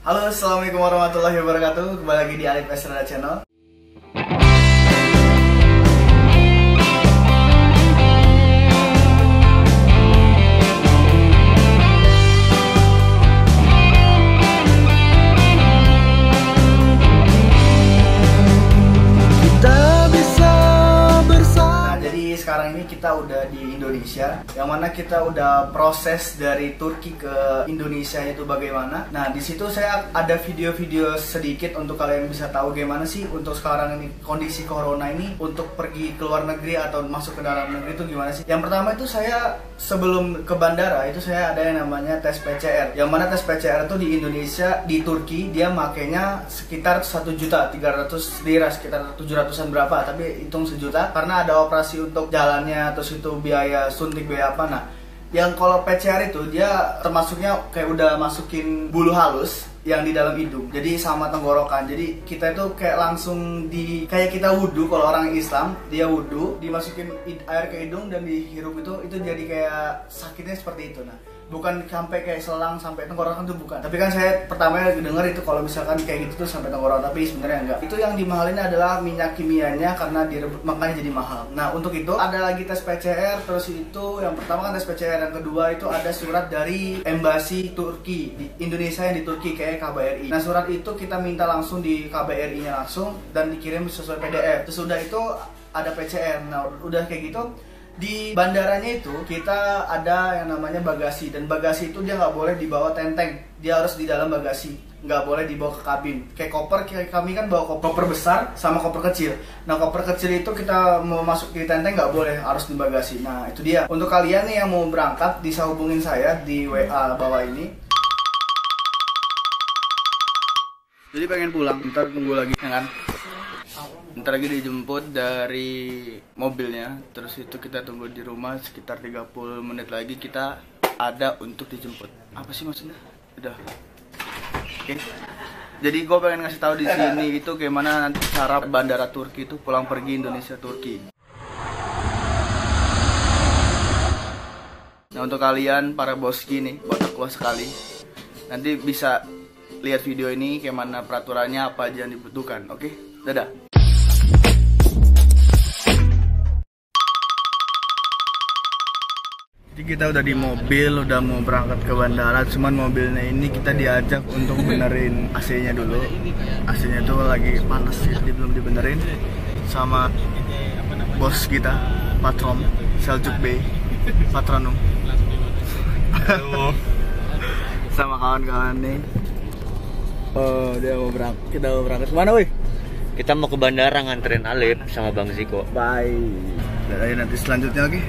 Halo, assalamualaikum warahmatullahi wabarakatuh. Kembali lagi di Alif Esrada Channel. Sekarang ini kita udah di Indonesia, yang mana kita udah proses dari Turki ke Indonesia itu bagaimana. Nah, di situ saya ada video-video sedikit untuk kalian bisa tahu gimana sih untuk sekarang ini kondisi corona ini untuk pergi ke luar negeri atau masuk ke dalam negeri itu gimana sih. Yang pertama itu saya sebelum ke bandara itu saya ada yang namanya tes PCR. Yang mana tes PCR itu di Indonesia, di Turki dia makainya sekitar 1.300.000 lira, sekitar 700-an berapa, tapi hitung sejuta karena ada operasi untuk jalannya, terus itu biaya suntik, biaya apa. Nah, yang kalau PCR itu dia termasuknya kayak udah masukin bulu halus yang di dalam hidung, jadi sama tenggorokan. Jadi kita itu kayak langsung kayak kita wudhu. Kalau orang Islam dia wudhu, dimasukin air ke hidung dan dihirup itu jadi kayak sakitnya seperti itu. Nah, bukan sampai kayak selang sampai tenggorokan, tuh bukan. Tapi kan saya pertama dengar itu kalau misalkan kayak gitu tuh sampai tenggorokan, tapi sebenarnya enggak. Itu yang dimahalin adalah minyak kimianya karena direbut, makanya jadi mahal. Nah, untuk itu ada lagi tes PCR. Terus itu yang pertama kan tes PCR, yang kedua itu ada surat dari Embasi Turki di Indonesia yang di Turki kayak KBRI. Nah, surat itu kita minta langsung di KBRI-nya langsung dan dikirim sesuai PDF. Terus udah itu ada PCR. Nah, udah kayak gitu di bandaranya itu kita ada yang namanya bagasi, dan bagasi itu dia nggak boleh dibawa tenteng, dia harus di dalam bagasi, nggak boleh dibawa ke kabin. Kayak koper, kayak kami kan bawa koper besar sama koper kecil. Nah, koper kecil itu kita mau masuk di tenteng nggak boleh, harus di bagasi. Nah, itu dia. Untuk kalian nih yang mau berangkat bisa hubungin saya di WA bawah ini. Jadi pengen pulang, ntar tunggu lagi ya kan. Ntar lagi dijemput dari mobilnya, terus itu kita tunggu di rumah sekitar 30 menit lagi kita ada untuk dijemput. Apa sih maksudnya? Udah. Oke. Jadi gue pengen ngasih tahu di sini itu gimana nanti cara bandara Turki itu pulang pergi Indonesia Turki. Nah, untuk kalian para boski nih, botak gua sekali, nanti bisa lihat video ini gimana peraturannya, apa aja yang dibutuhkan. Oke? Dadah. Jadi kita udah di mobil, udah mau berangkat ke bandara. Cuman mobilnya ini kita diajak untuk benerin AC-nya dulu. AC-nya tuh lagi panas ya, jadi belum dibenerin sama bos kita, patron Seljuk Bey, patronum. Sama kawan-kawan nih. Oh, dia mau berangkat. Kita mau berangkat kemana, woi? Kita mau ke bandara nganterin Alif sama Bang Ziko. Bye. Dan nanti selanjutnya lagi.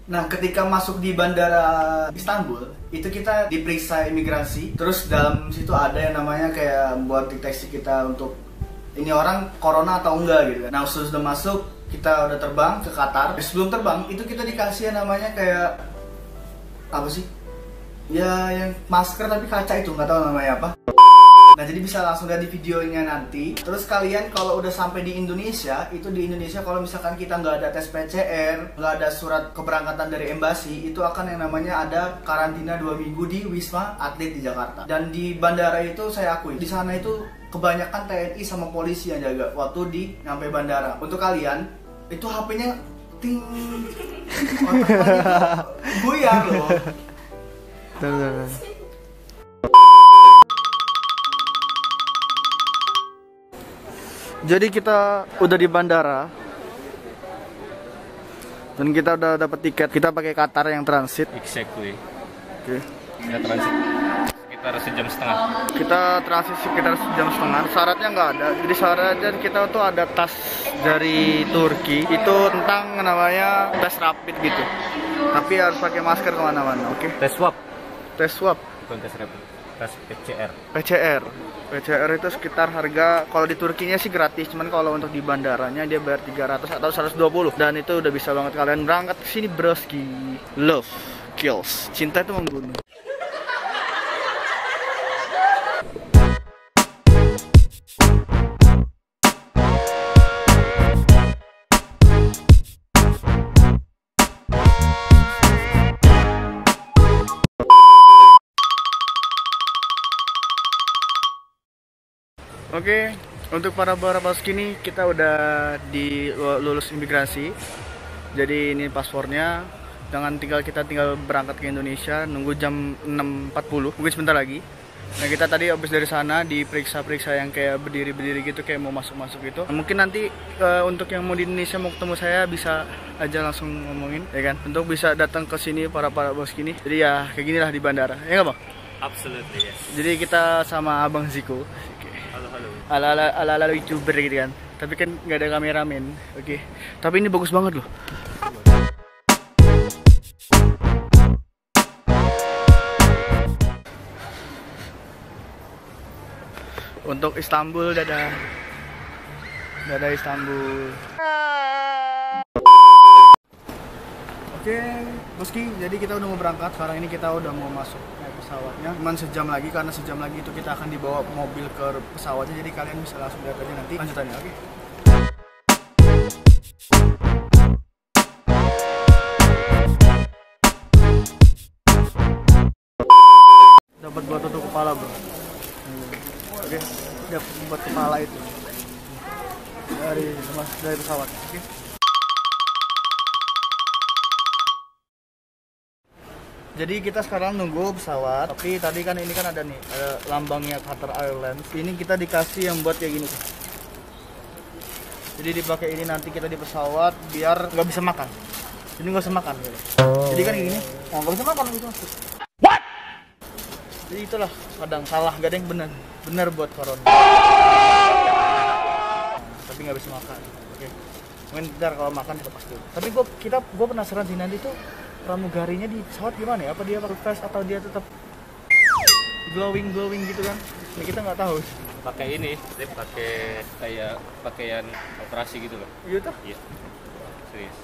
Nah, ketika masuk di bandara Istanbul, itu kita diperiksa imigrasi. Terus dalam situ ada yang namanya kayak buat deteksi kita untuk ini orang corona atau enggak gitu kan. Nah, sudah masuk, kita udah terbang ke Qatar. Sebelum terbang, itu kita dikasih yang namanya kayak apa sih? Ya, yang masker tapi kaca itu, nggak tahu namanya apa. Nah, jadi bisa langsung lihat di videonya nanti. Terus kalian kalau udah sampai di Indonesia, itu di Indonesia kalau misalkan kita nggak ada tes PCR, nggak ada surat keberangkatan dari embasi, itu akan yang namanya ada karantina 2 minggu di Wisma Atlet di Jakarta. Dan di bandara itu saya akui, di sana itu kebanyakan TNI sama polisi yang jaga waktu di nyampe bandara. Untuk kalian, itu HP-nya ting, buyar loh. Jadi kita udah di bandara dan kita udah dapat tiket. Kita pakai Qatar yang transit. Exactly. Oke. Kita transit sekitar sejam setengah. Kita transit sekitar sejam setengah. Syaratnya nggak ada. Jadi syaratnya kita tuh ada tas dari Turki. Itu tentang namanya tes rapid gitu. Tapi harus pakai masker kemana-mana. Oke. Tes swab. Tes swab. Bukan tes rapid. Tes PCR. PCR itu sekitar harga kalau di Turkinya sih gratis, cuman kalau untuk di bandaranya dia bayar 300 atau 120. Dan itu udah bisa banget kalian berangkat ke sini, broski. Love kills. Cinta itu membunuh. Oke, untuk para boski ini kita udah lulus imigrasi. Jadi ini paspornya. Kita tinggal berangkat ke Indonesia, nunggu jam 6.40, mungkin sebentar lagi. Nah kita tadi habis dari sana diperiksa-periksa yang kayak berdiri-berdiri gitu, kayak mau masuk-masuk gitu. Nah, mungkin nanti untuk yang mau di Indonesia mau ketemu saya bisa aja langsung ngomongin, ya kan? Untuk bisa datang ke sini para bos gini. Jadi ya kayak gini lah di bandara, ya nggak bang? Absolutely yes. Jadi kita sama Abang Ziko. Halo. Ala-ala YouTuber gitu kan. Tapi kan nggak ada kameramen. Oke. Tapi ini bagus banget loh. Untuk Istanbul, dadah Istanbul. Oke, Boski, jadi kita udah mau berangkat. Sekarang ini kita udah mau masuk pesawatnya. Cuman sejam lagi, karena sejam lagi itu kita akan dibawa mobil ke pesawatnya. Jadi kalian bisa langsung lihat aja nanti lanjutannya, oke? Dapat buat tutup kepala, bro. Oke, dapat buat kepala itu dari pesawat. Oke. Jadi kita sekarang nunggu pesawat, tapi tadi kan ini kan ada lambangnya Qatar Airlines. Ini kita dikasih yang buat kayak gini. Jadi dipakai ini nanti kita di pesawat biar nggak bisa makan. Jadi nggak usah makan. Gitu. Jadi kan ini, nggak bisa makan gitu. What? Jadi itulah kadang salah, gak ada yang benar buat corona. Tapi nggak bisa makan. Oke. Mungkin ntar kalau makan kita pasti. Tapi gue penasaran sih nanti tuh pramugarinya di pesawat gimana ya? Apa dia pakai vest atau dia tetap glowing gitu kan? Ya kita nggak tahu. Pakai ini, dia pakai kayak pakaian operasi gitu loh. Iya tuh? Iya. Serius.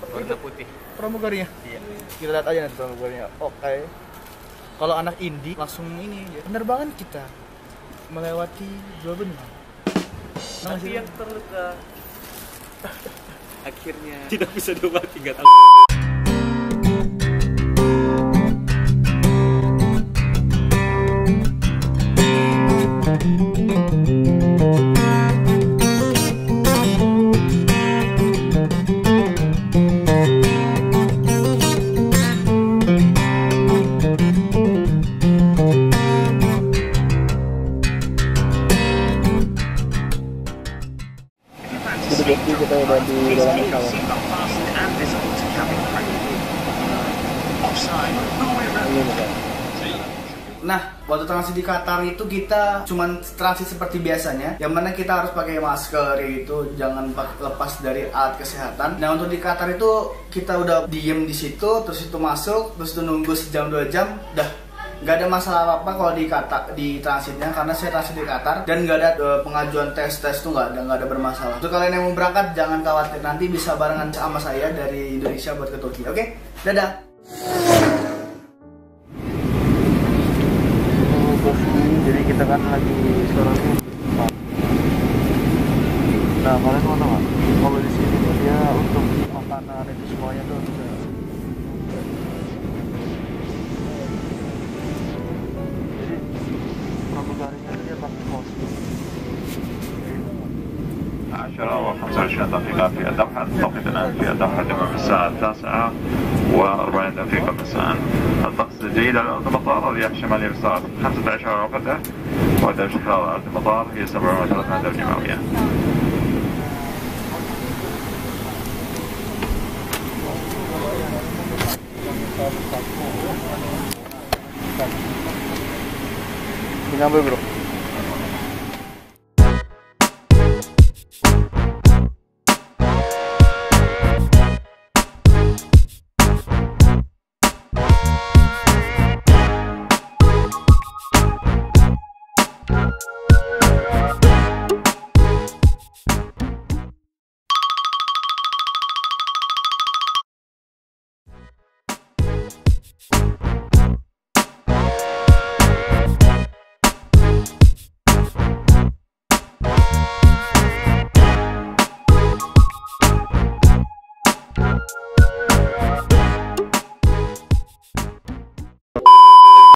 Warna putih. Pramugarinya? Iya. Kita lihat aja nanti pramugarinya. Oke. Kalau anak indie langsung ini penerbangan kita melewati dua benua. Tapi yang terluka akhirnya tidak bisa diobati, nggak tahu. Jadi kita udah di dalam pesawat. Nah, waktu transit di Qatar itu kita cuman transit seperti biasanya, yang mana kita harus pakai masker itu, jangan lepas dari alat kesehatan. Nah, untuk di Qatar itu kita udah diem di situ, terus itu masuk, terus itu nunggu sejam 2 jam, dah. Nggak ada masalah apa-apa kalau di transitnya, karena saya transit di Qatar dan nggak ada pengajuan tes tuh nggak ada bermasalah. Untuk kalian yang mau berangkat jangan khawatir, nanti bisa barengan sama saya dari Indonesia buat ke Turki. Oke, dadah. Jadi kita kan lagi sekarang. Nah, kalian mau tahu nggak? Kalau di sini tuh dia untuk makanan itu semuanya tuh bisa. عشرة و25 دقيقة في الدوحة. التوقيت الآن في الدوحة تمام الساعة 9:40 دقيقة مساء. الطقس جيد على أرض المطار، الرياح الشمالية بسرعة 15 رافقة، ودرجة الحرارة على أرض المطار هي 37 درجة مئوية. Ngambil bro.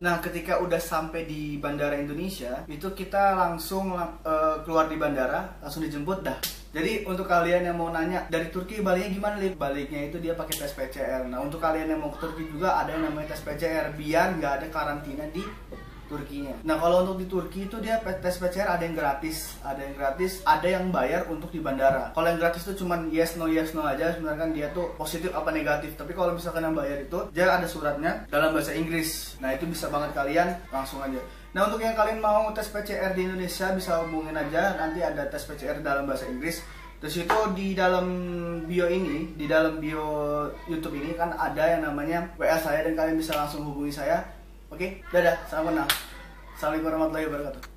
Nah, ketika udah sampai di bandara Indonesia, itu kita langsung keluar di bandara, langsung dijemput dah. Jadi untuk kalian yang mau nanya dari Turki baliknya gimana, Lip? Baliknya itu dia pakai tes PCR. Nah, untuk kalian yang mau ke Turki juga ada yang namanya tes PCR biar nggak ada karantina di Turkinya. Nah, kalau untuk di Turki itu dia tes PCR ada yang gratis, ada yang bayar untuk di bandara. Kalau yang gratis itu cuman yes no aja, sebenarnya kan dia tuh positif apa negatif. Tapi kalau misalkan yang bayar itu dia ada suratnya dalam bahasa Inggris. Nah, itu bisa banget kalian langsung aja. Nah, untuk yang kalian mau tes PCR di Indonesia bisa hubungin aja, nanti ada tes PCR dalam bahasa Inggris. Terus itu di dalam bio ini, di dalam bio YouTube ini kan ada yang namanya WA saya dan kalian bisa langsung hubungi saya. Oke, dadah, salam kenal. Assalamualaikum warahmatullahi wabarakatuh.